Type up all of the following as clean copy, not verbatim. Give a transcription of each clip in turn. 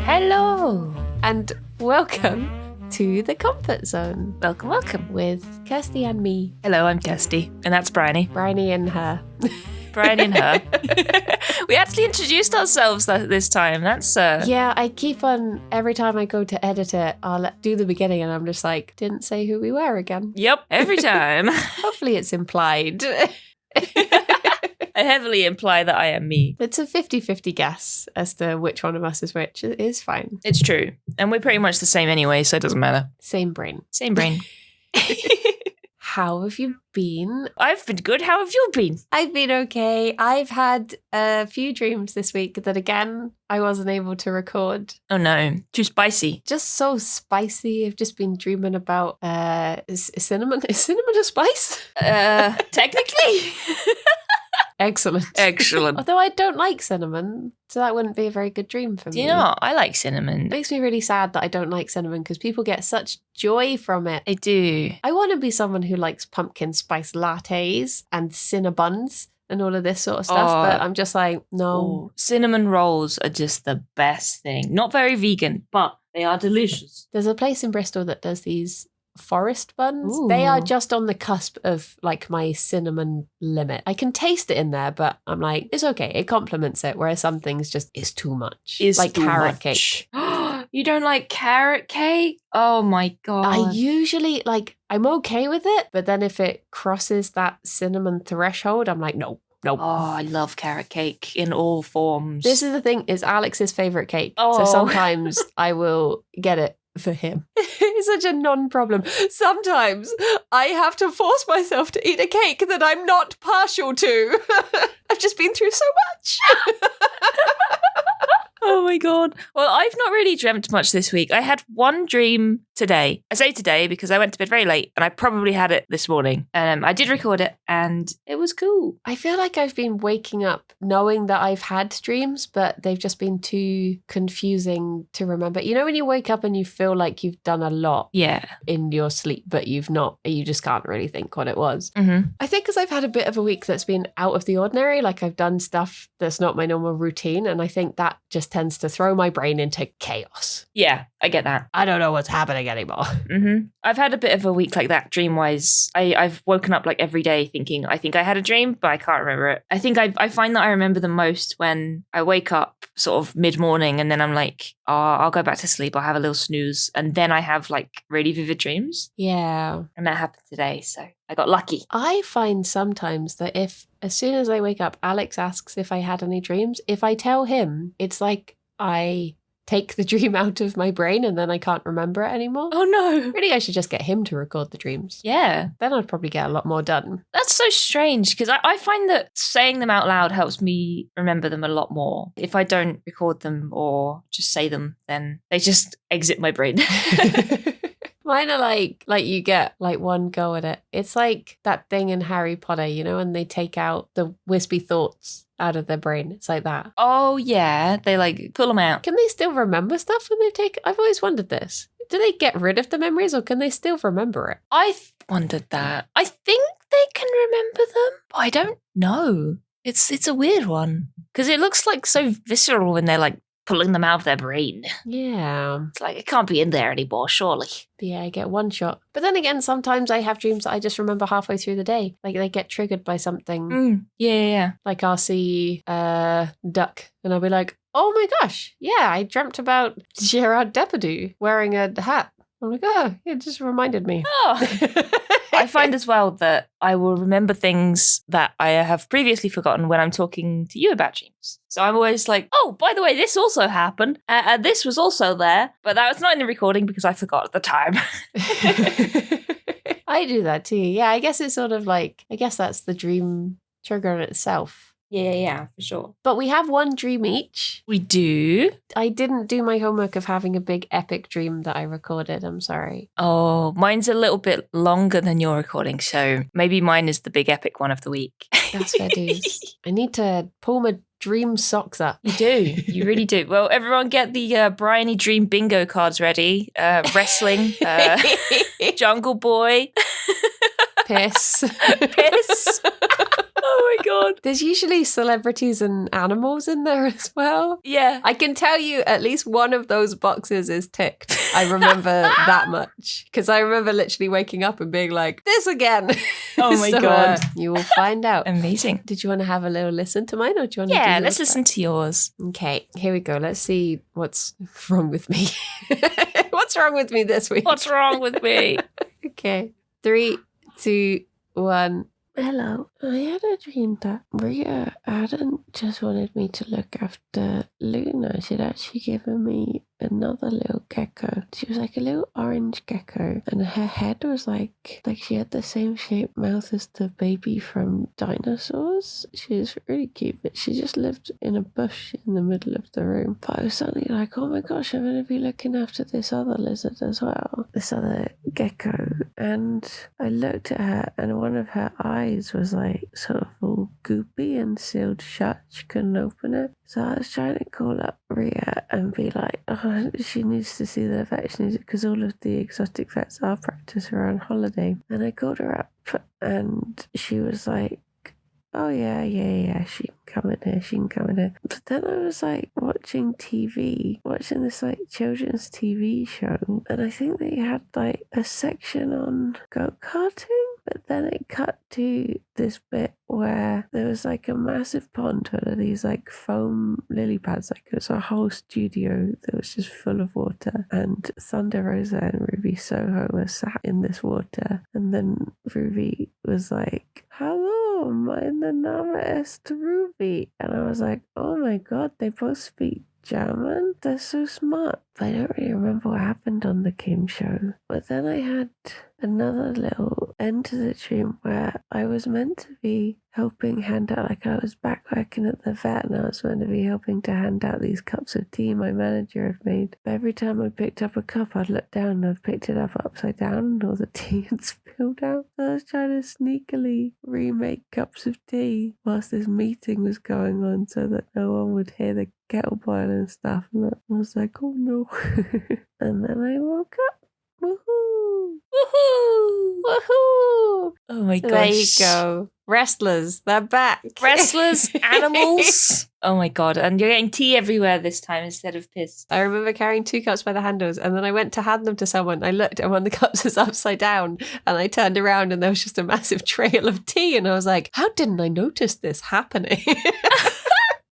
Hello. And welcome to the Comfort Zone. Welcome. With Kirsty and me. Hello, I'm Kirsty. And that's Briony. Briony and her. Briony and her. We actually introduced ourselves this time. That's Yeah, I keep on, every time I go to edit it, I'll do the beginning and I'm just like, didn't say who we were again. Yep, every time. Hopefully it's implied. I heavily imply that I am me. It's a 50-50 guess as to which one of us is which. It is fine. It's true. And we're pretty much the same anyway, so it doesn't matter. Same brain. Same brain. How have you been? I've been good. How have you been? I've been okay. I've had a few dreams this week that, again, I wasn't able to record. Oh no, too spicy. Just so spicy. I've just been dreaming about cinnamon. Is cinnamon a spice? Technically. Excellent. Excellent. Although I don't like cinnamon, so that wouldn't be a very good dream for me. Do you know what? I like cinnamon. It makes me really sad that I don't like cinnamon because people get such joy from it. I do. I want to be someone who likes pumpkin spice lattes and cinnabuns and all of this sort of stuff, but I'm just like, no. Ooh, cinnamon rolls are just the best thing. Not very vegan, but they are delicious. There's a place in Bristol that does these forest buns. Ooh. They are just on the cusp of like my cinnamon limit. I can taste it in there, but I'm like, it's okay. It complements it, whereas some things just is too much. Is like too carrot much. cake. You don't like carrot cake? Oh my God. I usually I'm okay with it, but then if it crosses that cinnamon threshold, I'm like, no. Oh, I love carrot cake in all forms. This is the thing, it's Alex's favourite cake. Oh. So sometimes I will get it for him. It's such a non-problem. Sometimes I have to force myself to eat a cake that I'm not partial to. I've just been through so much. Oh my God. Well, I've not really dreamt much this week. I had one dream today. I say today because I went to bed very late and I probably had it this morning. I did record it and it was cool. I feel like I've been waking up knowing that I've had dreams, but they've just been too confusing to remember. You know when you wake up and you feel like you've done a lot in your sleep, but you've not, you just can't really think what it was. Mm-hmm. I think because I've had a bit of a week that's been out of the ordinary, like I've done stuff that's not my normal routine, and I think that just tends to throw my brain into chaos. Yeah, I get that. I don't know what's happening anymore. Mm-hmm. I've had a bit of a week like that dream-wise. I've woken up like every day thinking, I think I had a dream, but I can't remember it. I think I find that I remember the most when I wake up sort of mid-morning and then I'm like, oh, I'll go back to sleep. I'll have a little snooze. And then I have like really vivid dreams. Yeah. And that happened today, so I got lucky. I find sometimes that if, as soon as I wake up, Alex asks if I had any dreams, if I tell him, it's like I take the dream out of my brain and then I can't remember it anymore. Oh no. Really, I should just get him to record the dreams. Yeah. Then I'd probably get a lot more done. That's so strange because I find that saying them out loud helps me remember them a lot more. If I don't record them or just say them, then they just exit my brain. Mine are like you get like one go at it. It's like that thing in Harry Potter, you know, when they take out the wispy thoughts out of their brain. It's like that. Oh, yeah. They like pull them out. Can they still remember stuff when they take? I've always wondered this. Do they get rid of the memories or can they still remember it? I've wondered that. I think they can remember them, but I don't know. It's a weird one because it looks like so visceral when they're like pulling them out of their brain. Yeah. It's like it can't be in there anymore, surely. But yeah, I get one shot. But then again, sometimes I have dreams that I just remember halfway through the day. Like they get triggered by something. Yeah. Like I'll see a duck and I'll be like, oh my gosh, yeah, I dreamt about Gerard Depardieu wearing a hat. I'm like, oh, it just reminded me. Oh. I find as well that I will remember things that I have previously forgotten when I'm talking to you about dreams. So I'm always like, oh, by the way, this also happened. This was also there, but that was not in the recording because I forgot at the time. I do that too. Yeah, I guess it's sort of like, I guess that's the dream trigger in itself. Yeah, for sure. But we have one dream each. We do. I didn't do my homework of having a big epic dream that I recorded. I'm sorry. Oh, mine's a little bit longer than your recording, so maybe mine is the big epic one of the week. That's fair dues. I need to pull my dream socks up. You do. You really do. Well, everyone get the Briony Dream bingo cards ready. Wrestling, Jungle Boy. Piss. Piss. Oh my God. There's usually celebrities and animals in there as well. Yeah. I can tell you at least one of those boxes is ticked. I remember that much. Because I remember literally waking up and being like, this again. Oh my God. You will find out. Amazing. Did you want to have a little listen to mine or do you want to do Yeah, yours let's listen to yours. Okay, here we go. Let's see what's wrong with me. What's wrong with me this week? What's wrong with me? Okay. 3, 2, 1. Hello. I had a dream that Rhea hadn't just wanted me to look after Luna. She'd actually given me another little gecko. She was like a little orange gecko, and her head was like she had the same shaped mouth as the baby from dinosaurs. She was really cute, but she just lived in a bush in the middle of the room. But I was suddenly like, oh my gosh, I'm going to be looking after this other lizard as well, this other gecko. And I looked at her, and one of her eyes was like sort of all goopy and sealed shut. She couldn't open it. So I was trying to call up Rhea and be like, oh, she needs to see the vet, because all of the exotic vets our practice are on holiday. And I called her up and she was like, oh yeah, she can come in here. But then I was like watching this like children's TV show, and I think they had like a section on go-karting, but then it cut to this bit where there was like a massive pond full of these like foam lily pads, like it was a whole studio that was just full of water, and Thunder Rosa and Ruby Soho were sat in this water, and then Ruby was like, hello, mein Name ist Ruby, and I was like, oh my God, they both speak German? They're so smart. But I don't really remember what happened on the Kim show. But then I had another little end to the dream where I was meant to be helping hand out, like I was back working at the vet, and I was meant to be helping to hand out these cups of tea my manager had made. But every time I picked up a cup, I'd look down and I'd picked it up upside down and all the tea had spilled out. So I was trying to sneakily remake cups of tea whilst this meeting was going on so that no one would hear the kettle boil and stuff. And I was like, oh no. And then I woke up. Woohoo! Woohoo! Woohoo! Oh my gosh. There you go. Wrestlers, they're back. Wrestlers, animals. Oh my God. And you're getting tea everywhere this time instead of piss. I remember carrying 2 cups by the handles, and then I went to hand them to someone. I looked and one of the cups was upside down, and I turned around and there was just a massive trail of tea, and I was like, how didn't I notice this happening?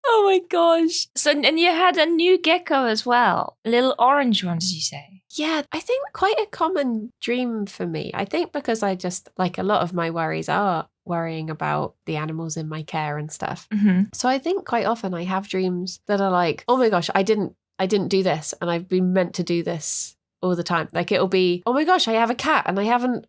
Oh my gosh. So, and you had a new gecko as well. A little orange one, did you say? Yeah, I think quite a common dream for me. I think because I just, like, a lot of my worries are worrying about the animals in my care and stuff. Mm-hmm. So I think quite often I have dreams that are like, oh my gosh, I didn't do this, and I've been meant to do this all the time. Like it'll be, oh my gosh, I have a cat and I haven't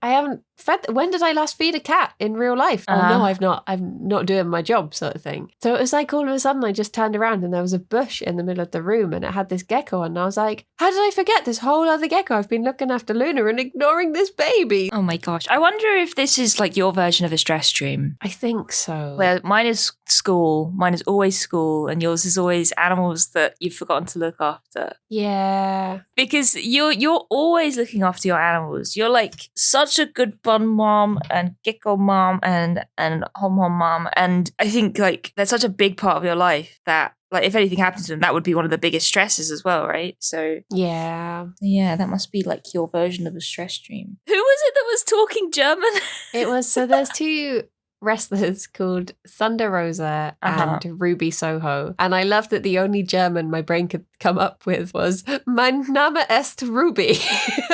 fed. When did I last feed a cat in real life? Oh no, I've not. I'm not doing my job, sort of thing. So it was like all of a sudden I just turned around and there was a bush in the middle of the room and it had this gecko on, and I was like, how did I forget this whole other gecko? I've been looking after Luna and ignoring this baby. Oh my gosh. I wonder if this is like your version of a stress dream. I think so. Well, mine is school. Mine is always school, and yours is always animals that you've forgotten to look after. Yeah. Because you're always looking after your animals. You're like such a good bun mom and gecko mom and hom mom. And I think like that's such a big part of your life that like if anything happens to them, that would be one of the biggest stresses as well, right? So yeah, that must be like your version of a stress dream. Who was it that was talking German? It was, so there's 2 wrestlers called Thunder Rosa and Ruby Soho. And I love that the only German my brain could come up with was mein Name ist Ruby.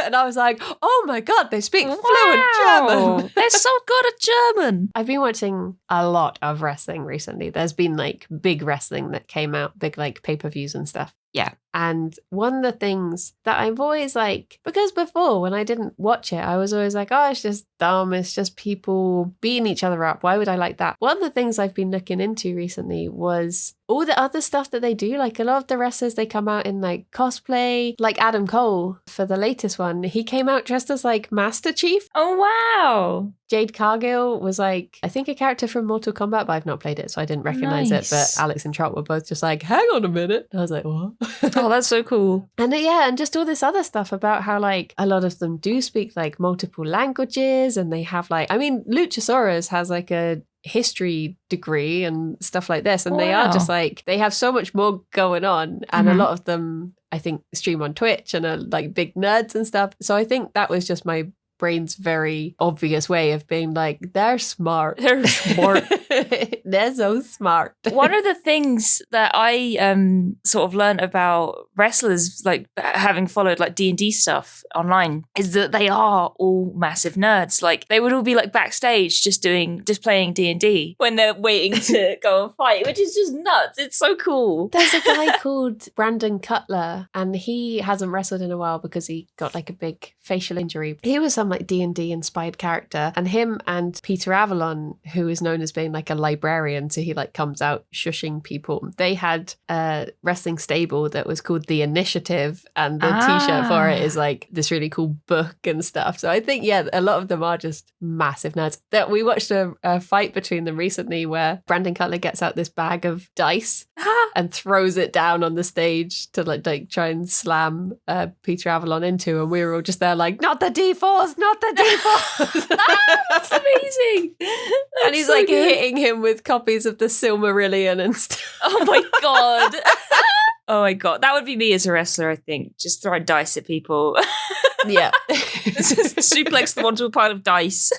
And I was like, oh my God, they speak fluent German. They're so good at German. I've been watching a lot of wrestling recently. There's been like big wrestling that came out, big like pay-per-views and stuff. Yeah. And one of the things that I've always like, because before when I didn't watch it, I was always like, oh, it's just dumb. It's just people beating each other up. Why would I like that? One of the things I've been looking into recently was all the other stuff that they do. Like a lot of the wrestlers, they come out in like cosplay, like Adam Cole for the latest one. He came out dressed as like Master Chief. Oh, wow. Jade Cargill was like, I think a character from Mortal Kombat, but I've not played it, so I didn't recognize it. But Alex and Trot were both just like, hang on a minute. And I was like, what? Oh, that's so cool. And and just all this other stuff about how like a lot of them do speak like multiple languages, and they have like, I mean, Luchasaurus has like a history degree and stuff like this. And they Wow. are just like, they have so much more going on. And a lot of them, I think, stream on Twitch and are like big nerds and stuff. So I think that was just my brain's very obvious way of being like, they're smart. They're smart. They're so smart. One of the things that I sort of learned about wrestlers, like having followed like D&D stuff online, is that they are all massive nerds. Like they would all be like backstage just playing D&D when they're waiting to go and fight, which is just nuts. It's so cool. There's a guy called Brandon Cutler, and he hasn't wrestled in a while because he got like a big facial injury. He was some like D&D inspired character, and him and Peter Avalon, who is known as being like a librarian, so he like comes out shushing people. They had a wrestling stable that was called The Initiative, and the t-shirt for it is like this really cool book and stuff. So I think, yeah, a lot of them are just massive nerds. That we watched a fight between them recently where Brandon Cutler gets out this bag of dice and throws it down on the stage to like try and slam Peter Avalon into, and we were all just there like, not the D4s, not the D4s. That's amazing. And he's so like good. Hitting him with copies of the Silmarillion and stuff. Oh my God. Oh my God. That would be me as a wrestler, I think. Just throwing dice at people. Yeah. Just suplex them onto a pile of dice.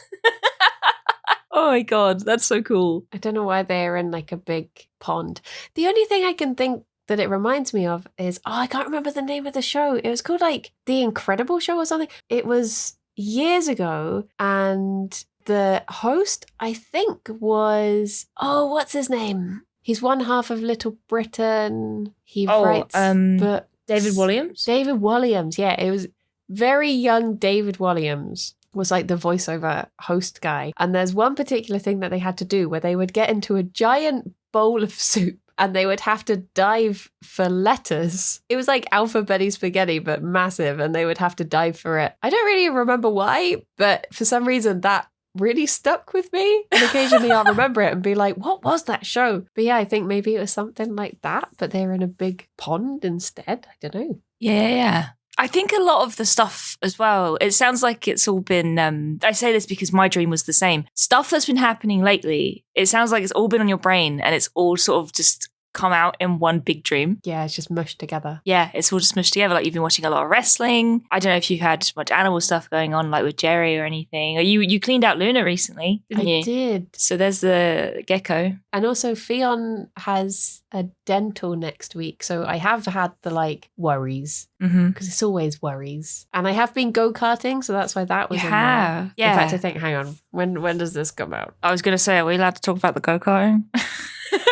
Oh my God. That's so cool. I don't know why they're in like a big pond. The only thing I can think that it reminds me of is, I can't remember the name of the show. It was called like The Incredible Show or something. It was years ago, and the host, I think, was, what's his name? He's one half of Little Britain. He writes books. David Williams? David Williams, yeah. It was very young David Williams was like the voiceover host guy. And there's one particular thing that they had to do where they would get into a giant bowl of soup and they would have to dive for letters. It was like alphabet spaghetti, but massive, and they would have to dive for it. I don't really remember why, but for some reason that really stuck with me. And occasionally I'll remember it and be like, what was that show? But yeah, I think maybe it was something like that, but they're in a big pond instead. I don't know. Yeah. I think a lot of the stuff as well, it sounds like it's all been, I say this because my dream was the same. Stuff that's been happening lately, it sounds like it's all been on your brain and it's all sort of just come out in one big dream. Yeah, it's just mushed together. Yeah, it's all just mushed together. Like you've been watching a lot of wrestling. I don't know if you've had much animal stuff going on, like with Jerry or anything. Or you cleaned out Luna recently, didn't you? I did. So there's the gecko. And also Fionn has a dental next week. So I have had the like worries, because it's always worries. And I have been go-karting, so that's why that was in there. Yeah. In fact, I think, hang on, when does this come out? I was going to say, are we allowed to talk about the go-karting?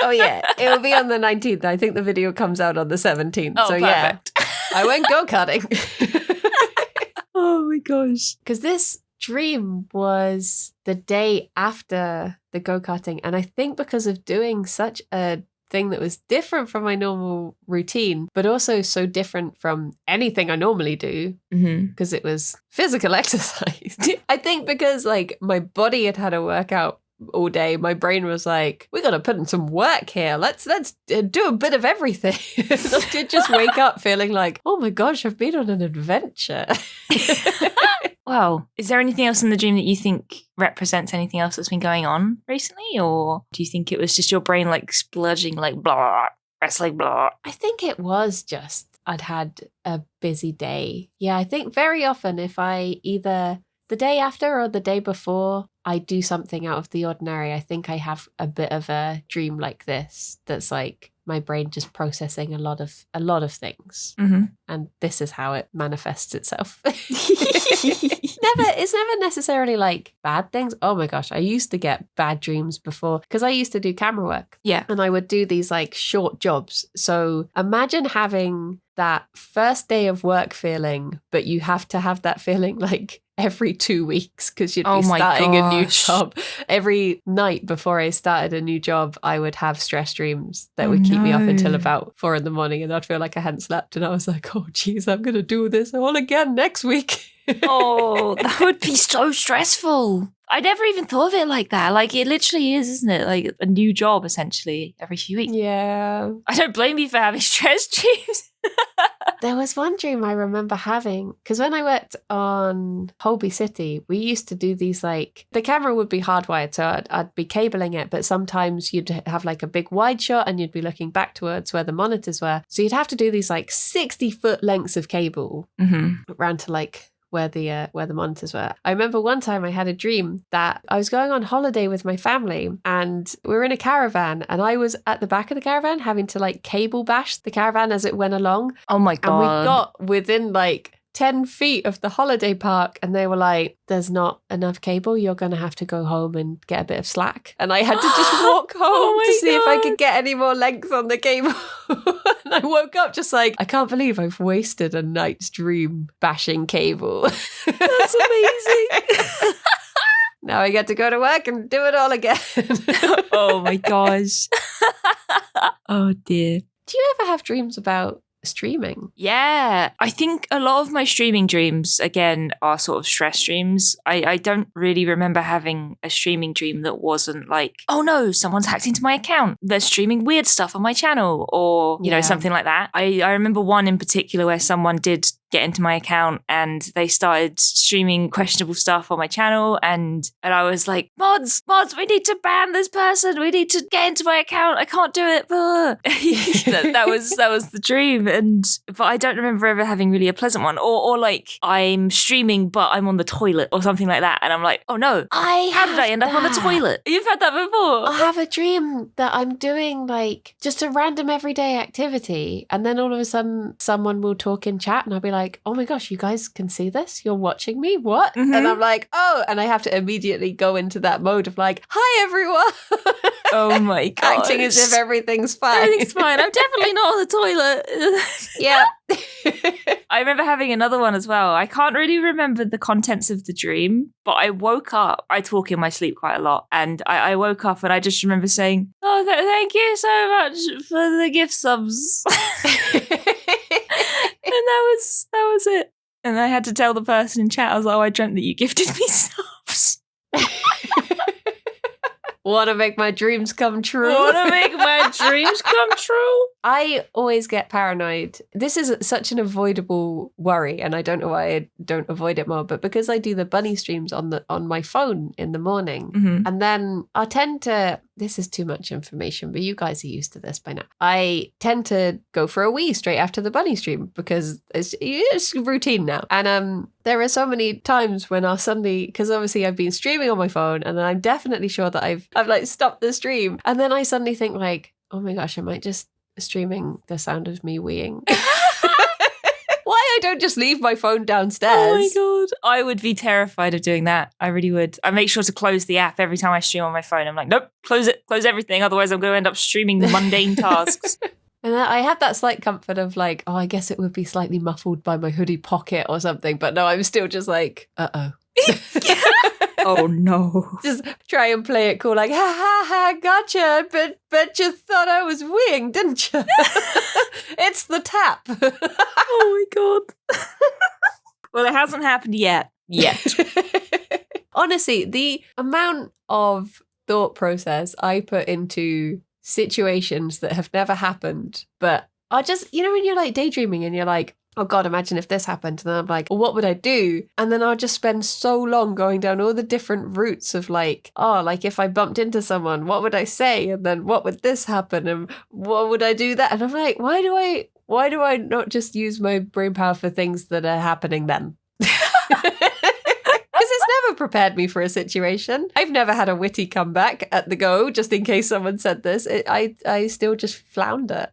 Oh yeah, it will be on the 19th. I think the video comes out on the 17th. Oh, so perfect. Yeah, I went go-karting. Oh my gosh. Because this dream was the day after the go-karting. And I think because of doing such a thing that was different from my normal routine, but also so different from anything I normally do, because it was physical exercise. I think because like my body had a workout all day, my brain was like, we got to put in some work here. Let's do a bit of everything. I did just wake up feeling like, oh my gosh, I've been on an adventure. Wow. Is there anything else in the dream that you think represents anything else that's been going on recently? Or do you think it was just your brain like splurging like blah, wrestling blah? I think it was just I'd had a busy day. Yeah, I think very often if I either the day after or the day before I do something out of the ordinary, I think I have a bit of a dream like this that's like my brain just processing a lot of things. And this is how it manifests itself. It's never necessarily like bad things. Oh my gosh, I used to get bad dreams before because I used to do camera work. Yeah. And I would do these like short jobs. So imagine having that first day of work feeling, but you have to have that feeling like every 2 weeks because you'd be starting a new job. Every night before I started a new job, I would have stress dreams that would keep me up until about 4 a.m, and I'd feel like I hadn't slept. And I was like, oh, geez, I'm going to do this all again next week. Oh, that would be so stressful. I never even thought of it like that. Like, it literally is, isn't it? Like a new job, essentially, every few weeks. Yeah. I don't blame you for having stress dreams. There was one dream I remember having, because when I worked on Holby City, we used to do these, like, the camera would be hardwired, so I'd be cabling it, but sometimes you'd have like a big wide shot and you'd be looking back towards where the monitors were. So you'd have to do these like 60-foot lengths of cable around to like where the monitors were. I remember one time I had a dream that I was going on holiday with my family and we were in a caravan and I was at the back of the caravan having to like cable bash the caravan as it went along. Oh my God. And we got within like 10 feet of the holiday park and they were like, there's not enough cable, you're going to have to go home and get a bit of slack. And I had to just walk home to see if I could get any more length on the cable. And I woke up just like, I can't believe I've wasted a night's dream bashing cable. That's amazing. Now I get to go to work and do it all again. Oh my gosh. Oh dear. Do you ever have dreams about streaming? Yeah, I think a lot of my streaming dreams, again, are sort of stress dreams. I don't really remember having a streaming dream that wasn't like, oh no, someone's hacked into my account. They're streaming weird stuff on my channel or, you know, something like that. I remember one in particular where someone did get into my account and they started streaming questionable stuff on my channel and I was like, mods, we need to ban this person. We need to get into my account. I can't do it. that was the dream. But I don't remember ever having really a pleasant one or like I'm streaming but I'm on the toilet or something like that and I'm like, oh no, how did I end up on the toilet? You've had that before? I have a dream that I'm doing like just a random everyday activity and then all of a sudden someone will talk in chat and I'll be like, oh my gosh, you guys can see this? You're watching me? What? And I'm like, oh, and I have to immediately go into that mode of like, hi everyone. Oh my god. Acting as if everything's fine. Everything's fine. I'm definitely not on the toilet. Yeah. I remember having another one as well. I can't really remember the contents of the dream, but I woke up. I talk in my sleep quite a lot. And I woke up and I just remember saying, oh, thank you so much for the gift subs. And that was it. And I had to tell the person in chat, I was like, oh, I dreamt that you gifted me subs. Want to make my dreams come true. I always get paranoid. This is such an avoidable worry, and I don't know why I don't avoid it more, but because I do the bunny streams on my phone in the morning, and then I tend to, this is too much information, but you guys are used to this by now. I tend to go for a wee straight after the bunny stream because it's routine now. And there are so many times when I'll suddenly, because obviously I've been streaming on my phone and then I'm definitely sure that I've like stopped the stream. And then I suddenly think like, oh my gosh, I might just streaming the sound of me weeing. Why I don't just leave my phone downstairs? Oh my god. I would be terrified of doing that. I really would. I make sure to close the app every time I stream on my phone. I'm like, nope, close it, close everything. Otherwise I'm going to end up streaming mundane tasks. And I had that slight comfort of like, oh, I guess it would be slightly muffled by my hoodie pocket or something. But no, I'm still just like, uh-oh. Oh no. Just try and play it cool, like, ha ha ha, gotcha, but you thought I was weeing, didn't you? It's the tap. Oh my god. Well, it hasn't happened yet. Honestly, the amount of thought process I put into situations that have never happened, but I just, you know, when you're like daydreaming and you're like, oh God, imagine if this happened. And then I'm like, well, what would I do? And then I'll just spend so long going down all the different routes of like, oh, like if I bumped into someone, what would I say? And then what would this happen? And what would I do that? And I'm like, why do I not just use my brain power for things that are happening then? Because it's never prepared me for a situation. I've never had a witty comeback at the go, just in case someone said this. I still just flounder.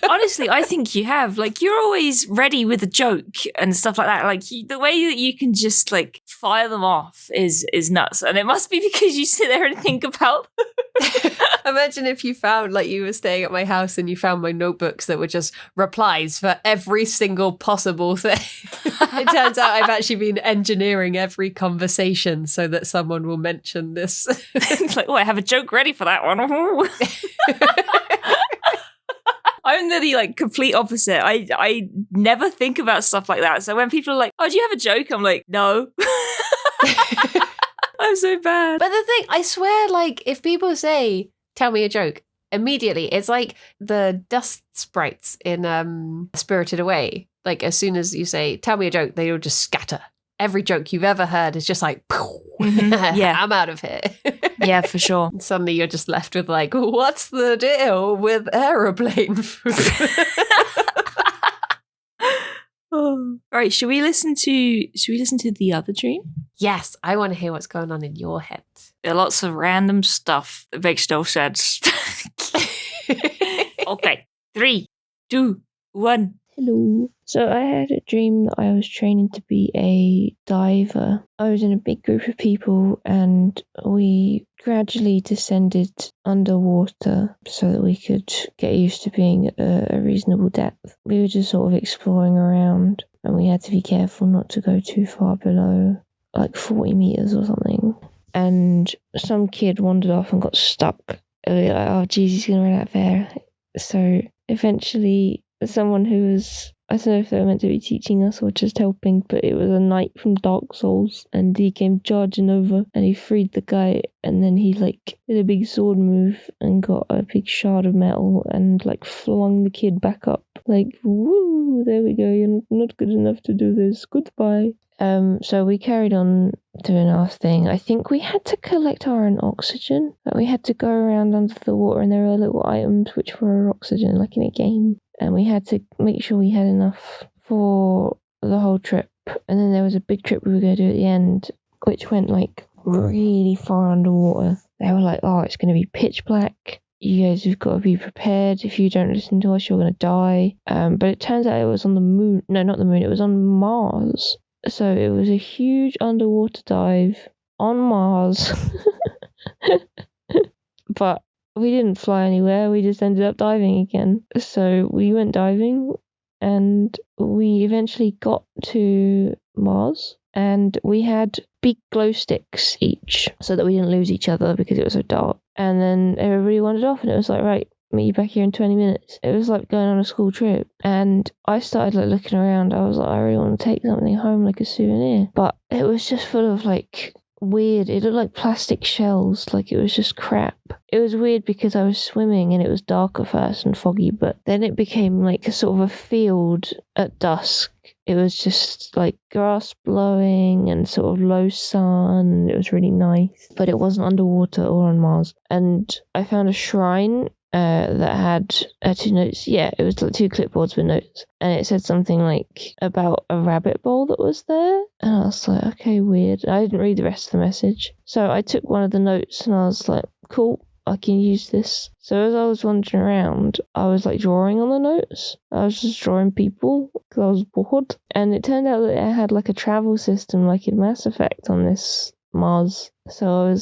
Honestly, I think you have. Like, you're always ready with a joke and stuff like that. Like, the way that you can just, like, fire them off is nuts. And it must be because you sit there and think about them. Imagine if you found, like, you were staying at my house and you found my notebooks that were just replies for every single possible thing. It turns out I've actually been engineering every conversation so that someone will mention this. It's like, oh, I have a joke ready for that one. I'm the like complete opposite. I never think about stuff like that. So when people are like, oh, do you have a joke? I'm like, no. I'm was so bad. But the thing, I swear, like, if people say, tell me a joke, immediately, it's like the dust sprites in Spirited Away. Like, as soon as you say, tell me a joke, they all just scatter. Every joke you've ever heard is just like, yeah, I'm out of here. Yeah, for sure. And suddenly you're just left with like, what's the deal with aeroplane food? Oh. Right, should we listen to the other dream? Yes, I want to hear what's going on in your head. There are lots of random stuff that makes no sense. Okay, 3, 2, 1. Hello. So I had a dream that I was training to be a diver. I was in a big group of people and we gradually descended underwater so that we could get used to being at a reasonable depth. We were just sort of exploring around and we had to be careful not to go too far below, like 40 meters or something. And some kid wandered off and got stuck. And we were like, oh, geez, he's going to run out of air. So eventually someone who was, I don't know if they were meant to be teaching us or just helping, but it was a knight from Dark Souls and he came charging over and he freed the guy and then he like did a big sword move and got a big shard of metal and like flung the kid back up like, woo, there we go, you're not good enough to do this, goodbye. So we carried on doing our thing. I think we had to collect our own oxygen. But we had to go around under the water and there were little items which were oxygen, like in a game. And we had to make sure we had enough for the whole trip. And then there was a big trip we were going to do at the end, which went like really far underwater. They were like, oh, it's going to be pitch black. You guys have got to be prepared. If you don't listen to us, you're going to die. But it turns out it was on the moon. No, not the moon. It was on Mars. So it was a huge underwater dive on Mars. But we didn't fly anywhere. We just ended up diving again. So we went diving and we eventually got to Mars and we had big glow sticks each so that we didn't lose each other because it was so dark. And then everybody wandered off and it was like, right, meet you back here in 20 minutes. It was like going on a school trip. And I started like looking around. I was like, I really want to take something home like a souvenir. But it was just full of like weird, it looked like plastic shells, like it was just crap. It was weird because I was swimming and it was dark at first and foggy, but then it became like a sort of a field at dusk. It was just like grass blowing and sort of low sun and it was really nice, but it wasn't underwater or on Mars. And I found a shrine that had 2 notes. Yeah, it was like 2 clipboards with notes. And it said something like about a rabbit bowl that was there. And I was like, okay, weird. I didn't read the rest of the message. So I took one of the notes and I was like, cool, I can use this. So as I was wandering around, I was like drawing on the notes. I was just drawing people because I was bored. And it turned out that it had like a travel system like in Mass Effect on this Mars. So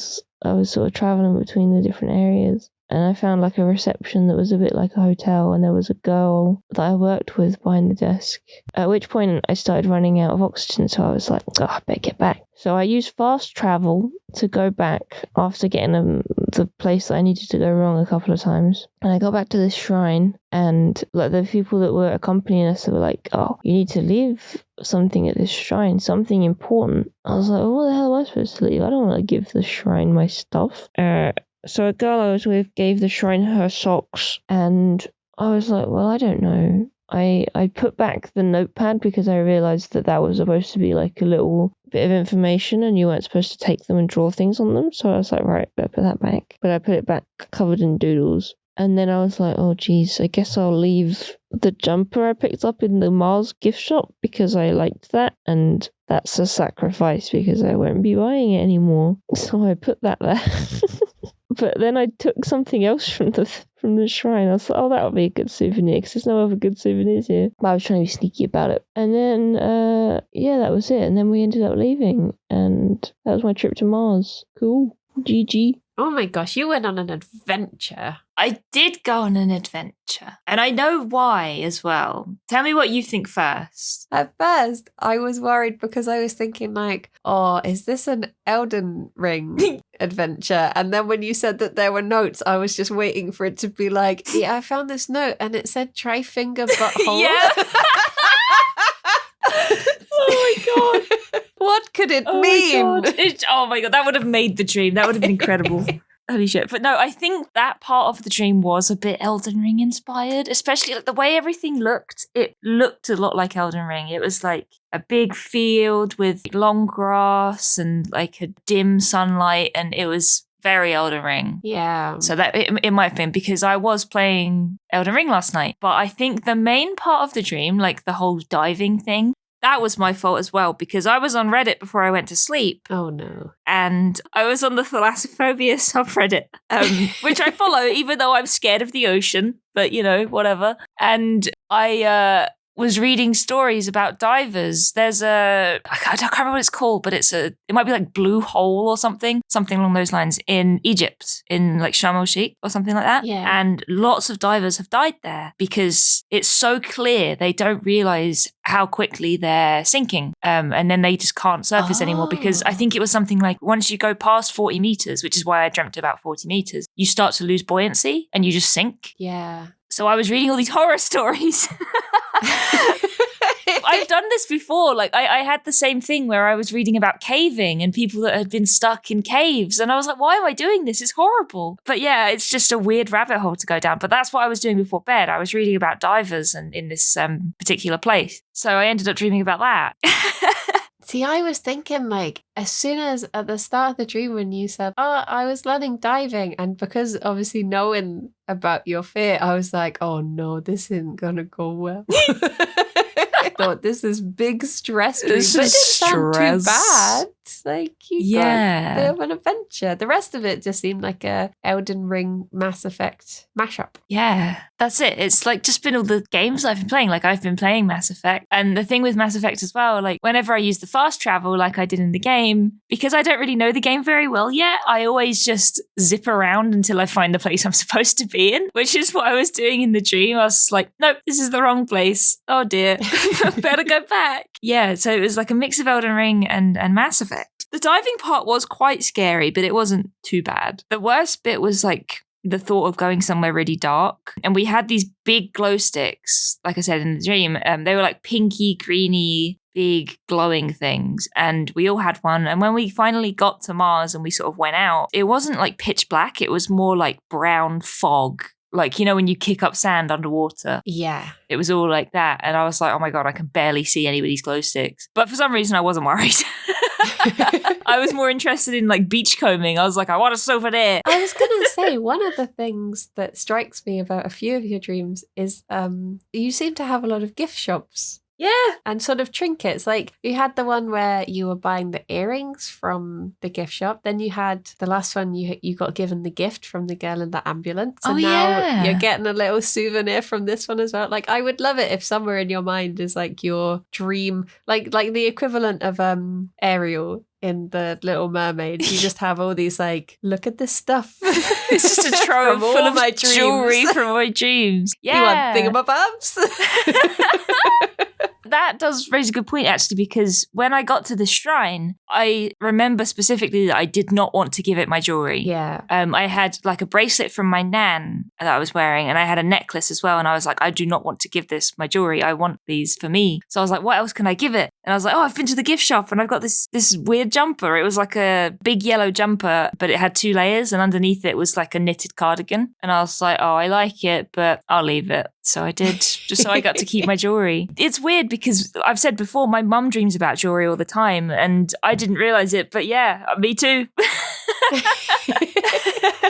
I was sort of traveling between the different areas. And I found like a reception that was a bit like a hotel and there was a girl that I worked with behind the desk. At which point I started running out of oxygen, so I was like, oh, I better get back. So I used fast travel to go back after getting the place that I needed to go wrong a couple of times. And I got back to this shrine and like the people that were accompanying us were like, oh, you need to leave something at this shrine, something important. I was like, well, what the hell am I supposed to leave? I don't want to give the shrine my stuff. So a girl I was with gave the shrine her socks and I was like, well, I don't know. I put back the notepad because I realised that was supposed to be like a little bit of information and you weren't supposed to take them and draw things on them. So I was like, right, better put that back. But I put it back covered in doodles. And then I was like, oh, geez, I guess I'll leave the jumper I picked up in the Mars gift shop because I liked that. And that's a sacrifice because I won't be buying it anymore. So I put that there. But then I took something else from the shrine. I was like, oh, that would be a good souvenir because there's no other good souvenirs here. But I was trying to be sneaky about it. And then, yeah, that was it. And then we ended up leaving. And that was my trip to Mars. Cool. GG. Oh my gosh, you went on an adventure. I did go on an adventure. And I know why as well. Tell me what you think first. At first, I was worried because I was thinking like, oh, is this an Elden Ring adventure? And then when you said that there were notes, I was just waiting for it to be like, yeah, I found this note and it said try finger butthole. Yeah. Oh my God. What could it Oh mean? my God. Oh my God, that would have made the dream. That would have been incredible. Holy shit. But no, I think that part of the dream was a bit Elden Ring inspired, especially like the way everything looked. It looked a lot like Elden Ring. It was like a big field with long grass and like a dim sunlight, and it was very Elden Ring. Yeah. So that it might have been because I was playing Elden Ring last night. But I think the main part of the dream, like the whole diving thing, that was my fault as well, because I was on Reddit before I went to sleep. Oh, no. And I was on the thalassophobia subreddit, which I follow, even though I'm scared of the ocean. But, whatever. And I was reading stories about divers. There's I can't remember what it's called, but it might be like Blue Hole or something along those lines in Egypt, in like Sharm el Sheikh or something like that. Yeah. And lots of divers have died there because it's so clear they don't realize how quickly they're sinking. And then they just can't surface anymore, because I think it was something like once you go past 40 meters, which is why I dreamt about 40 meters, you start to lose buoyancy and you just sink. Yeah. So I was reading all these horror stories. I've done this before. Like I had the same thing where I was reading about caving and people that had been stuck in caves. And I was like, why am I doing this? It's horrible. But yeah, it's just a weird rabbit hole to go down. But that's what I was doing before bed. I was reading about divers and in this particular place. So I ended up dreaming about that. See, I was thinking like as soon as at the start of the dream when you said, oh, I was learning diving, and because obviously knowing about your fear, I was like, oh no, this isn't gonna go well. I thought this is big stress for you, but it didn't sound too bad. Like you got a bit of an adventure. The rest of it just seemed like a Elden Ring Mass Effect mashup. Yeah, that's it. It's like just been all the games I've been playing. Like I've been playing Mass Effect, and the thing with Mass Effect as well, like whenever I use the fast travel like I did in the game, because I don't really know the game very well yet, I always just zip around until I find the place I'm supposed to be in, which is what I was doing in the dream. I was like, nope, this is the wrong place. Oh dear, better go back. Yeah, so it was like a mix of Elden Ring and Mass Effect. The diving part was quite scary, but it wasn't too bad. The worst bit was like the thought of going somewhere really dark. And we had these big glow sticks, like I said in the dream. They were like pinky, greeny, big glowing things. And we all had one. And when we finally got to Mars and we sort of went out, it wasn't like pitch black. It was more like brown fog. Like, when you kick up sand underwater. Yeah. It was all like that. And I was like, oh my God, I can barely see anybody's glow sticks. But for some reason, I wasn't worried. I was more interested in like beachcombing. I was like, I want a souvenir. I was going to say, one of the things that strikes me about a few of your dreams is you seem to have a lot of gift shops. Yeah. And sort of trinkets. Like you had the one where you were buying the earrings from the gift shop. Then you had the last one you got given the gift from the girl in the ambulance. And now you're getting a little souvenir from this one as well. Like I would love it if somewhere in your mind is like your dream, like the equivalent of Ariel in The Little Mermaid. You just have all these like, look at this stuff. It's just a trove full of my jewelry from my dreams. Yeah. You want thingamabobs? That does raise a good point, actually, because when I got to the shrine, I remember specifically that I did not want to give it my jewelry. Yeah. I had like a bracelet from my nan that I was wearing, and I had a necklace as well. And I was like, I do not want to give this my jewelry. I want these for me. So I was like, what else can I give it? And I was like, oh, I've been to the gift shop and I've got this weird jumper. It was like a big yellow jumper, but it had 2 layers, and underneath it was like a knitted cardigan. And I was like, oh, I like it, but I'll leave it. So I did, just so I got to keep my jewelry. It's weird because I've said before, my mum dreams about jewelry all the time, and I didn't realize it, but yeah, me too.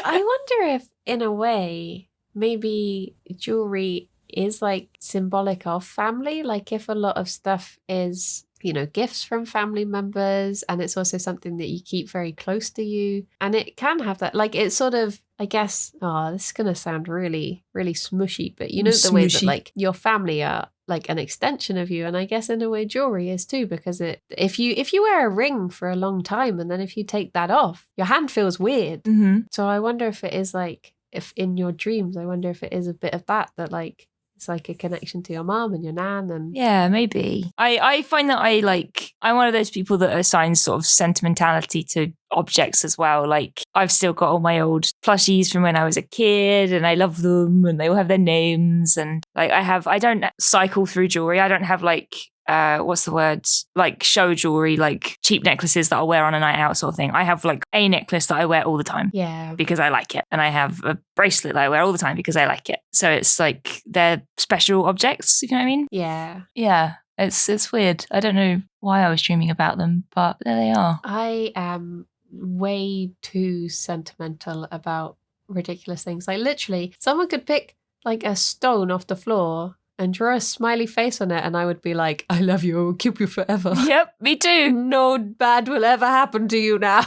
I wonder if, in a way, maybe jewelry is like symbolic of family. Like if a lot of stuff is, gifts from family members, and it's also something that you keep very close to you, and it can have that, like it's sort of, I guess, this is going to sound really, really smushy, but the way that like your family are like an extension of you. And I guess in a way jewelry is too, because if you wear a ring for a long time and then if you take that off, your hand feels weird. Mm-hmm. So I wonder if it is like, if in your dreams, I wonder if it is a bit of that like it's like a connection to your mom and your nan. And yeah, maybe. I find that I'm one of those people that assigns sort of sentimentality to objects as well. Like I've still got all my old plushies from when I was a kid, and I love them, and they all have their names. And like I don't cycle through jewelry. I don't have like what's the word? Like show jewelry, like cheap necklaces that I'll wear on a night out sort of thing. I have like a necklace that I wear all the time. Yeah. Because I like it. And I have a bracelet that I wear all the time because I like it. So it's like they're special objects, you know what I mean? Yeah. Yeah. It's weird. I don't know why I was dreaming about them, but there they are. I am way too sentimental about ridiculous things. Like literally, someone could pick like a stone off the floor and draw a smiley face on it, and I would be like, I love you, I will keep you forever. Yep, me too. No bad will ever happen to you now.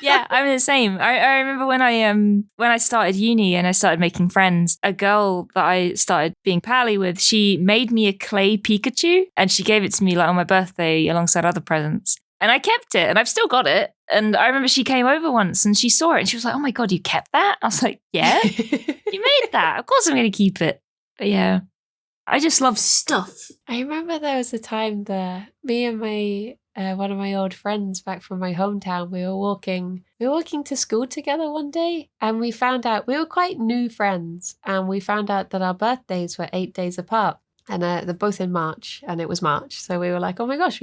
Yeah, I'm the same. I remember when I started uni and I started making friends, a girl that I started being pally with, she made me a clay Pikachu and she gave it to me like on my birthday alongside other presents. And I kept it and I've still got it. And I remember she came over once and she saw it and she was like, oh my God, you kept that? I was like, yeah, you made that. Of course I'm going to keep it. But yeah, I just love stuff. I remember there was a time that me and my one of my old friends back from my hometown, we were walking to school together one day, and we found out we were quite new friends, and we found out that our birthdays were 8 days apart. And they're both in March, and it was March. So we were like, oh my gosh,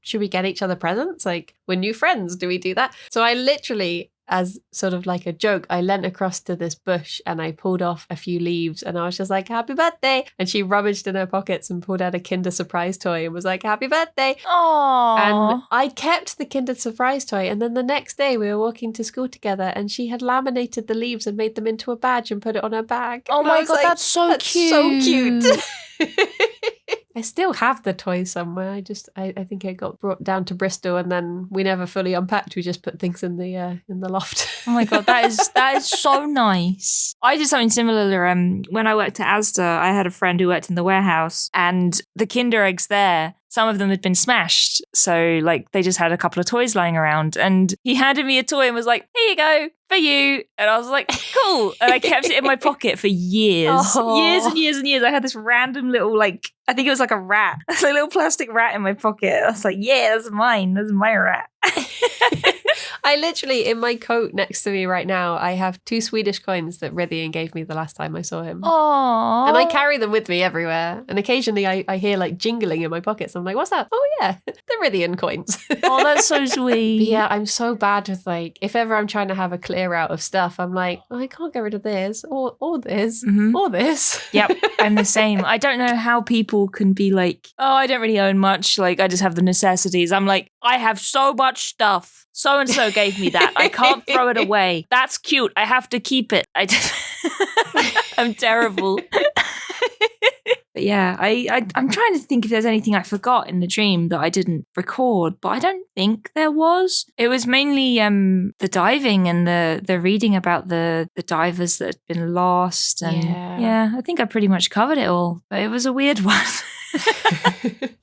should we get each other presents? Like, we're new friends. Do we do that? So I literally, as sort of like a joke, I leant across to this bush and I pulled off a few leaves and I was just like, happy birthday. And she rummaged in her pockets and pulled out a Kinder Surprise toy and was like, happy birthday. Aww. And I kept the Kinder Surprise toy. And then the next day we were walking to school together and she had laminated the leaves and made them into a badge and put it on her bag. Oh and my God, like, that's so cute. So cute. I still have the toy somewhere. I think it got brought down to Bristol and then we never fully unpacked. We just put things in the loft. Oh my God, that is so nice. I did something similar. When I worked at Asda, I had a friend who worked in the warehouse and the Kinder eggs there, some of them had been smashed. So like they just had a couple of toys lying around and he handed me a toy and was like, here you go, for you. And I was like, cool. And I kept it in my pocket for years. Aww. Years and years and years. I had this random little like, I think it was like a rat. It's like a little plastic rat in my pocket. I was like, yeah, that's mine. That's my rat. I literally, in my coat next to me right now, I have 2 Swedish coins that Rithian gave me the last time I saw him. Aww. And I carry them with me everywhere. And occasionally I hear like jingling in my pockets. I'm like, what's that? Oh yeah, the Rithian coins. Oh, that's so sweet. But yeah, I'm so bad with like, if ever I'm trying to have a clear out of stuff, I'm like, oh, I can't get rid of this or this or this. Yep, I'm the same. I don't know how people can be like, oh, I don't really own much. Like, I just have the necessities. I'm like, I have so much stuff. So-and-so gave me that. I can't throw it away. That's cute. I have to keep it. I'm terrible. But yeah, I'm trying to think if there's anything I forgot in the dream that I didn't record, but I don't think there was. It was mainly the diving and the reading about the divers that had been lost. And yeah, I think I pretty much covered it all, but it was a weird one.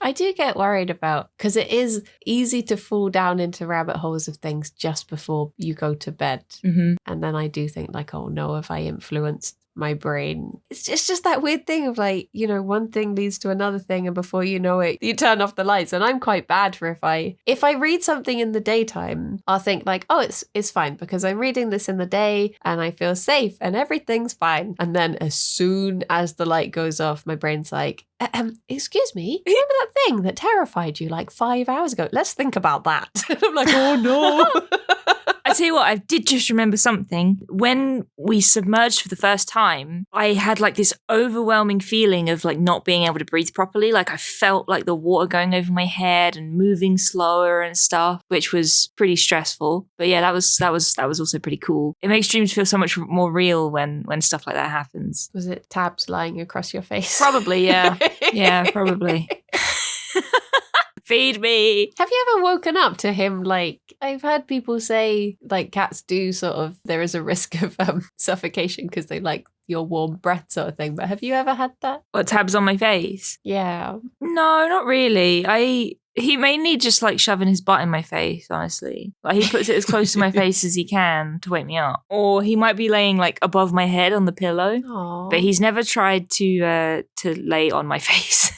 I do get worried about, because it is easy to fall down into rabbit holes of things just before you go to bed. Mm-hmm. And then I do think like, oh no, have I influenced my brain? It's just that weird thing of like, you know, one thing leads to another thing and before you know it, you turn off the lights. And I'm quite bad for if I read something in the daytime, I'll think like, oh, it's fine because I'm reading this in the day and I feel safe and everything's fine. And then as soon as the light goes off, my brain's like, excuse me, remember that thing that terrified you like 5 hours ago? Let's think about that. I'm like, oh no. I tell you what, I did just remember something. When we submerged for the first time, I had like this overwhelming feeling of like not being able to breathe properly. Like I felt like the water going over my head and moving slower and stuff, which was pretty stressful. But yeah, that was also pretty cool. It makes dreams feel so much more real when stuff like that happens. Was it tabs lying across your face? Probably, yeah. Yeah, probably. Feed me. Have you ever woken up to him? Like, I've heard people say like cats do sort of, there is a risk of suffocation because they like your warm breath sort of thing. But have you ever had that? What, tabs on my face? Yeah. No, not really. He mainly just like shoving his butt in my face, honestly. Like he puts it as close to my face as he can to wake me up. Or he might be laying like above my head on the pillow. Aww. But he's never tried to lay on my face.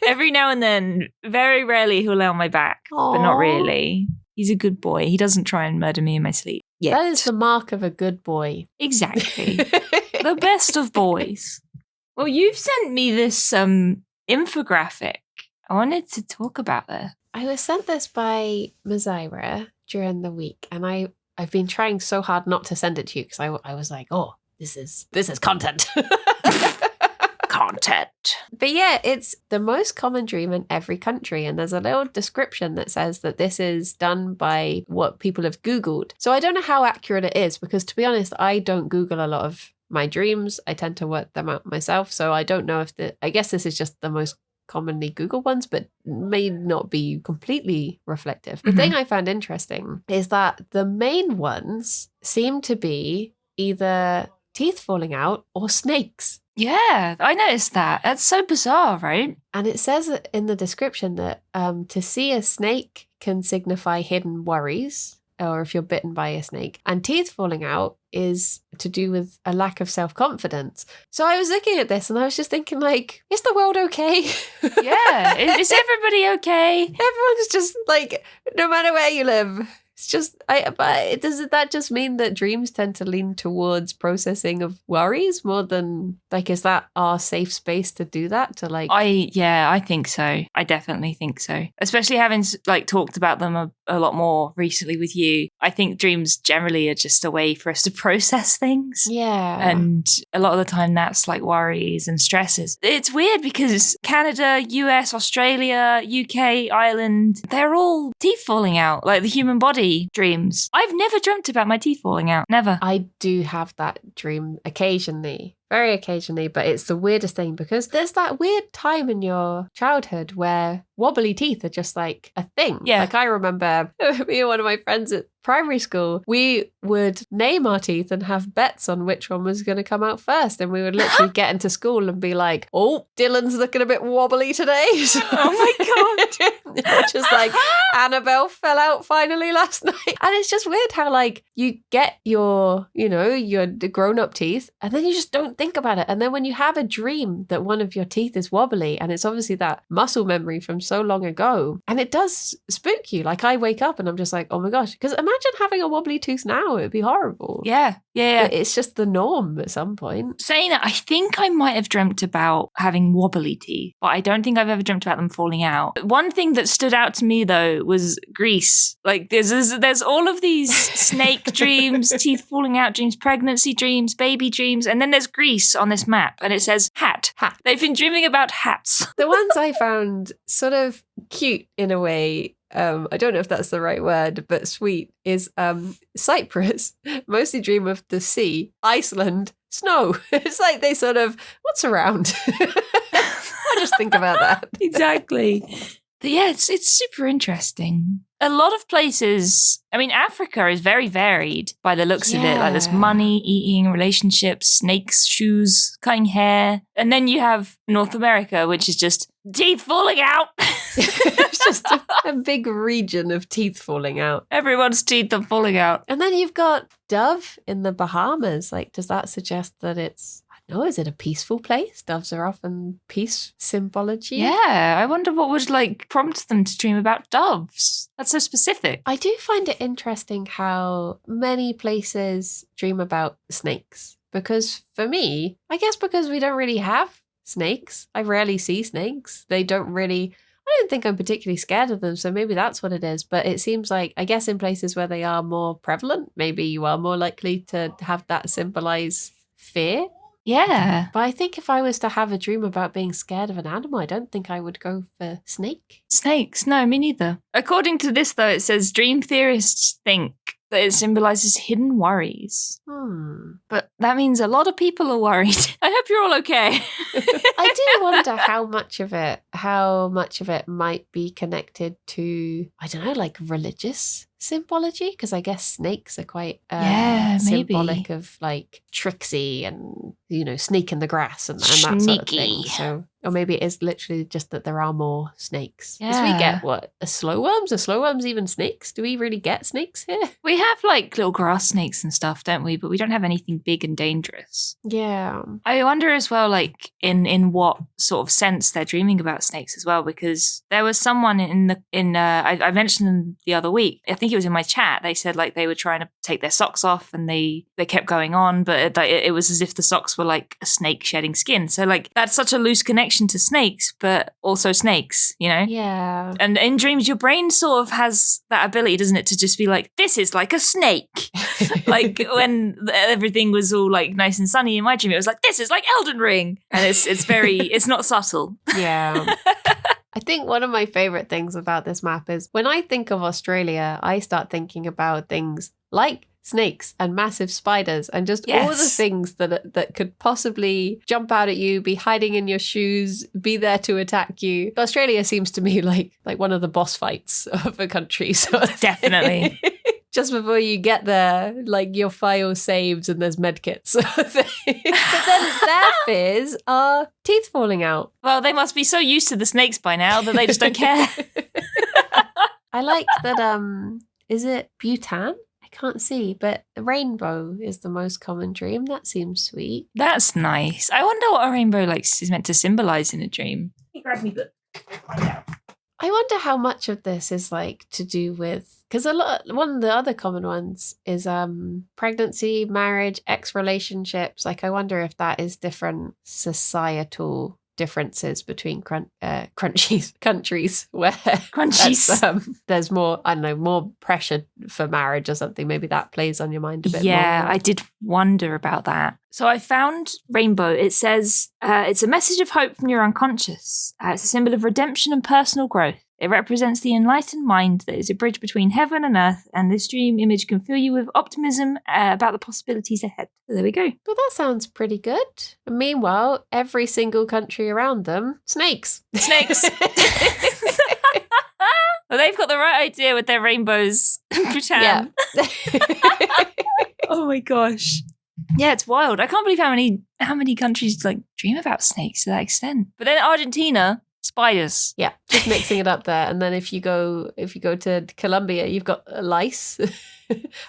Every now and then, very rarely he'll lay on my back, but not really. He's a good boy. He doesn't try and murder me in my sleep. Yet. That is the mark of a good boy. Exactly. The best of boys. Well, you've sent me this infographic. I wanted to talk about this. I was sent this by Mazaira during the week, and I've been trying so hard not to send it to you because I was like, oh, this is content. Content. But yeah, it's the most common dream in every country. And there's a little description that says that this is done by what people have Googled. So I don't know how accurate it is because, to be honest, I don't Google a lot of my dreams. I tend to work them out myself. So I don't know if I guess this is just the most commonly Googled ones, but may not be completely reflective. The thing I found interesting is that the main ones seem to be either teeth falling out or snakes. Yeah, I noticed that. That's so bizarre, right? And it says in the description that to see a snake can signify hidden worries, or if you're bitten by a snake. And teeth falling out is to do with a lack of self-confidence. So I was looking at this and I was just thinking, like, is the world okay? Yeah, is everybody okay? Everyone's just like, no matter where you live. It's just, but does that just mean that dreams tend to lean towards processing of worries more than, like, is that our safe space to do that? To like, I think so. I definitely think so. Especially having like talked about them a lot more recently with you. I think dreams generally are just a way for us to process things. Yeah. And a lot of the time that's like worries and stresses. It's weird because Canada, US, Australia, UK, Ireland, they're all teeth falling out, like the human body dreams. I've never dreamt about my teeth falling out. Never. I do have that dream occasionally. Very occasionally, but it's the weirdest thing because there's that weird time in your childhood where wobbly teeth are just like a thing. Yeah. Like I remember me and one of my friends at primary school, we would name our teeth and have bets on which one was going to come out first. And we would literally get into school and be like, oh, Dylan's looking a bit wobbly today. So, oh my God. Just like Annabelle fell out finally last night. And it's just weird how like you get your grown-up teeth and then you just don't think about it. And then when you have a dream that one of your teeth is wobbly and it's obviously that muscle memory from so long ago, and it does spook you. Like I wake up and I'm just like, oh my gosh, because imagine having a wobbly tooth now. It would be horrible. Yeah. But it's just the norm at some point. Saying that, I think I might have dreamt about having wobbly teeth, but I don't think I've ever dreamt about them falling out. One thing that stood out to me though was Greece. Like there's all of these snake dreams, teeth falling out dreams, pregnancy dreams, baby dreams, and then there's Greece on this map and it says hat. They've been dreaming about hats. The ones I found sort of cute in a way, I don't know if that's the right word, but sweet, is Cyprus. Mostly dream of the sea. Iceland, snow. It's like they sort of, what's around? I just think about that. Exactly. But yeah, it's super interesting. A lot of places, I mean, Africa is very varied by the looks of it. Like there's money, eating, relationships, snakes, shoes, cutting hair. And then you have North America, which is just teeth falling out. It's just a big region of teeth falling out. Everyone's teeth are falling out. And then you've got Dove in the Bahamas. Like, does that suggest that it's, no, is it a peaceful place? Doves are often peace symbology. Yeah, I wonder what would like prompt them to dream about doves. That's so specific. I do find it interesting how many places dream about snakes. Because for me, I guess because we don't really have snakes. I rarely see snakes. I don't think I'm particularly scared of them, so maybe that's what it is. But it seems like, I guess in places where they are more prevalent, maybe you are more likely to have that symbolize fear. Yeah. But I think if I was to have a dream about being scared of an animal, I don't think I would go for snake. Snakes? No, me neither. According to this, though, it says dream theorists think that it symbolizes hidden worries. But that means a lot of people are worried. I hope you're all okay. I do wonder how much of it might be connected to, I don't know, like religious symbology, because I guess snakes are quite symbolic of like tricksy and, snake in the grass and that sort of thing. So, or maybe it is literally just that there are more snakes. Because we get slow worms? Are slow worms even snakes? Do we really get snakes here? We have like little grass snakes and stuff, don't we? But we don't have anything big and dangerous. Yeah. I wonder as well, like in what sort of sense they're dreaming about snakes as well, because there was someone I mentioned them the other week. I think think it was in my chat, they said like they were trying to take their socks off and they kept going on, but it was as if the socks were like a snake shedding skin. So like that's such a loose connection to snakes, but also snakes, you know? Yeah. And in dreams, your brain sort of has that ability, doesn't it, to just be like, this is like a snake. Like when everything was all like nice and sunny in my dream, it was like, this is like Elden Ring. And it's not subtle. Yeah. I think one of my favorite things about this map is when I think of Australia, I start thinking about things like snakes and massive spiders and just all the things that could possibly jump out at you, be hiding in your shoes, be there to attack you. Australia seems to me like one of the boss fights of a country. So definitely. Just before you get there, like your file saves and there's medkits. But then their fears are teeth falling out. Well, they must be so used to the snakes by now that they just don't care. I like that, is it Bhutan? I can't see, but the rainbow is the most common dream. That seems sweet. That's nice. I wonder what a rainbow is meant to symbolize in a dream. Grab me book. Find out. I wonder how much of this is like to do with, because one of the other common ones is pregnancy, marriage, ex-relationships. Like I wonder if that is different societal differences between countries where there's more, I don't know, more pressure for marriage or something. Maybe that plays on your mind a bit more. Yeah, I did wonder about that. So I found rainbow. It says it's a message of hope from your unconscious. It's a symbol of redemption and personal growth. It represents the enlightened mind that is a bridge between heaven and earth, and this dream image can fill you with optimism about the possibilities ahead. So there we go. Well, that sounds pretty good. And meanwhile, every single country around them, snakes. Snakes. Well, they've got the right idea with their rainbows. Yeah. Oh my gosh. Yeah, it's wild. I can't believe how many countries like dream about snakes to that extent. But then Argentina, spiders. Yeah, just mixing it up there. And then if you go to Colombia, you've got lice.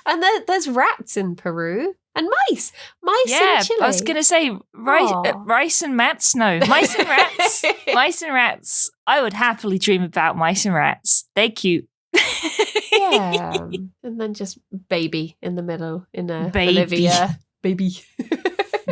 And there's rats in Peru. And mice in Chile. I was going to say rice and mats. No, mice and rats. Mice and rats. I would happily dream about mice and rats. They're cute. Yeah. And then just baby in the middle in a Bolivia. Baby.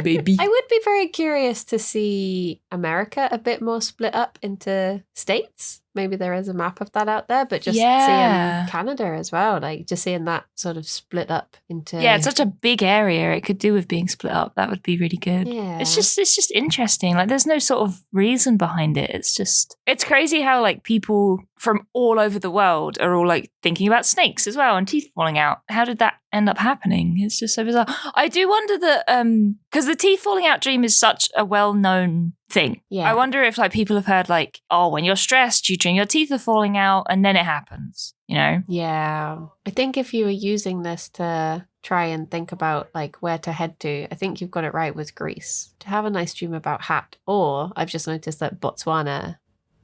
Baby. I would be very curious to see America a bit more split up into states. Maybe there is a map of that out there, but just seeing Canada as well, like just seeing that sort of split up into... Yeah, it's such a big area. It could do with being split up. That would be really good. Yeah. It's just interesting. Like there's no sort of reason behind it. It's crazy how like people from all over the world are all like thinking about snakes as well and teeth falling out. How did that end up happening? It's just so bizarre. I do wonder that, because the teeth falling out dream is such a well-known thing. Yeah. I wonder if like people have heard like, oh, when you're stressed, you dream your teeth are falling out and then it happens, you know? Yeah. I think if you were using this to try and think about like where to head to, I think you've got it right with Greece. To have a nice dream about hat, or I've just noticed that Botswana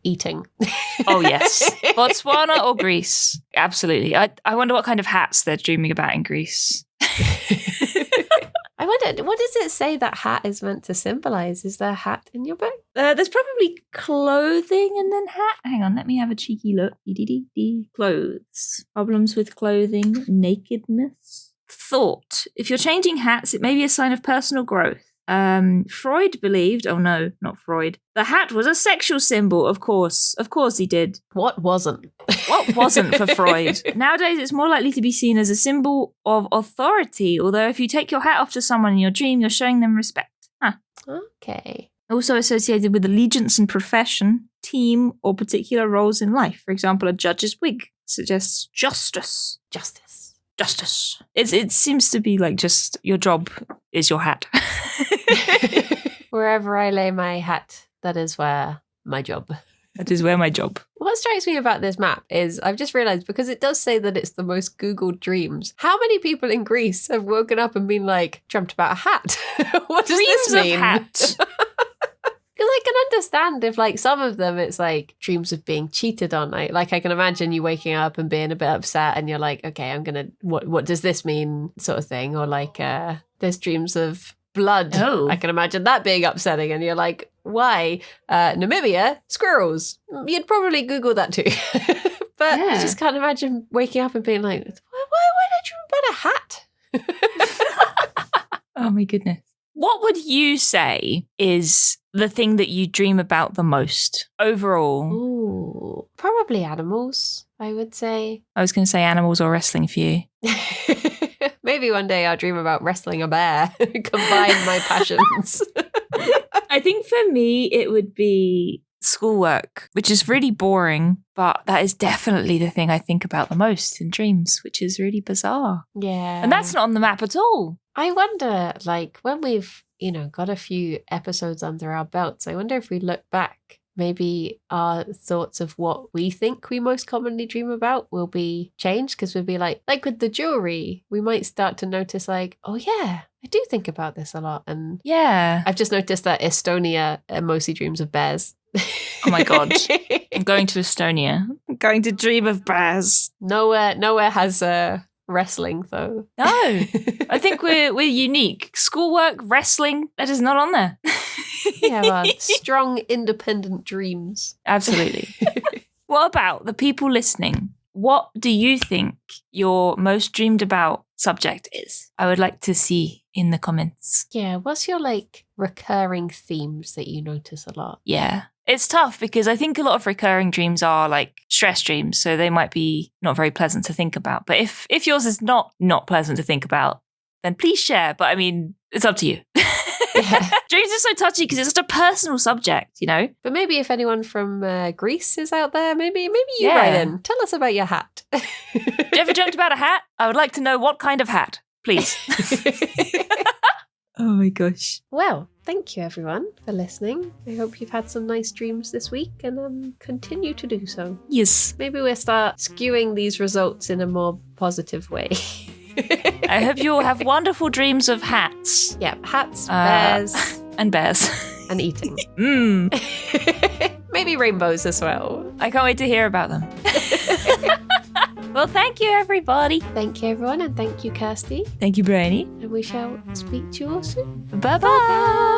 eating. Oh yes. Botswana or Greece. Absolutely. I wonder what kind of hats they're dreaming about in Greece. I wonder, what does it say that hat is meant to symbolize? Is there a hat in your book? There's probably clothing and then hat. Hang on, let me have a cheeky look. Clothes. Problems with clothing. Nakedness. Thought. If you're changing hats, it may be a sign of personal growth. Freud believed, oh no, not Freud. The hat was a sexual symbol, of course. Of course he did. What wasn't? What wasn't for Freud? Nowadays, it's more likely to be seen as a symbol of authority, although if you take your hat off to someone in your dream, you're showing them respect. Huh. Okay. Also associated with allegiance and profession, team, or particular roles in life. For example, a judge's wig suggests justice. Justice. It seems to be like just your job is your hat. Wherever I lay my hat, that is where my job. That is where my job. What strikes me about this map is I've just realized, because it does say that it's the most Googled dreams. How many people in Greece have woken up and been like, dreamt about a hat? What does this mean? Dreams of hat. Because I can understand if like some of them it's like dreams of being cheated on. Like I can imagine you waking up and being a bit upset and you're like, okay, I'm gonna, what does this mean, sort of thing. Or like there's dreams of blood. Oh. I can imagine that being upsetting and you're like, why? Namibia, squirrels. You'd probably Google that too. But I just can't imagine waking up and being like, why did I dream about a hat? Oh my goodness. What would you say is the thing that you dream about the most overall? Ooh, probably animals, I would say. I was going to say animals or wrestling for you. Maybe one day I'll dream about wrestling a bear. Combine my passions. I think for me, it would be schoolwork, which is really boring, but that is definitely the thing I think about the most in dreams, which is really bizarre. Yeah. And that's not on the map at all. I wonder, like, when we've, got a few episodes under our belts, I wonder if we look back, maybe our thoughts of what we think we most commonly dream about will be changed, because we'll be like with the jewelry, we might start to notice like, oh yeah, I do think about this a lot. And yeah, I've just noticed that Estonia mostly dreams of bears. Oh my God. I'm going to Estonia. I'm going to dream of bears. Nowhere has wrestling though. No, I think we're unique. Schoolwork, wrestling, that is not on there. Yeah, well, strong, independent dreams. Absolutely. What about the people listening? What do you think your most dreamed about subject is? I would like to see in the comments. Yeah, what's your recurring themes that you notice a lot? Yeah. It's tough because I think a lot of recurring dreams are like stress dreams, so they might be not very pleasant to think about. But if yours is not pleasant to think about, then please share. But I mean, it's up to you. Yeah. Dreams are so touchy because it's such a personal subject, But maybe if anyone from Greece is out there, maybe you write in. Tell us about your hat. Do you ever dreamt about a hat? I would like to know what kind of hat, please. Oh my gosh. Well, thank you everyone for listening. I hope you've had some nice dreams this week and continue to do so. Yes. Maybe we'll start skewing these results in a more positive way. I hope you all have wonderful dreams of hats. Yeah, hats, bears. And bears. And eating. Maybe rainbows as well. I can't wait to hear about them. Well, thank you, everybody. Thank you, everyone, and thank you, Kirsty. Thank you, Briony. And we shall speak to you all soon. Bye-bye.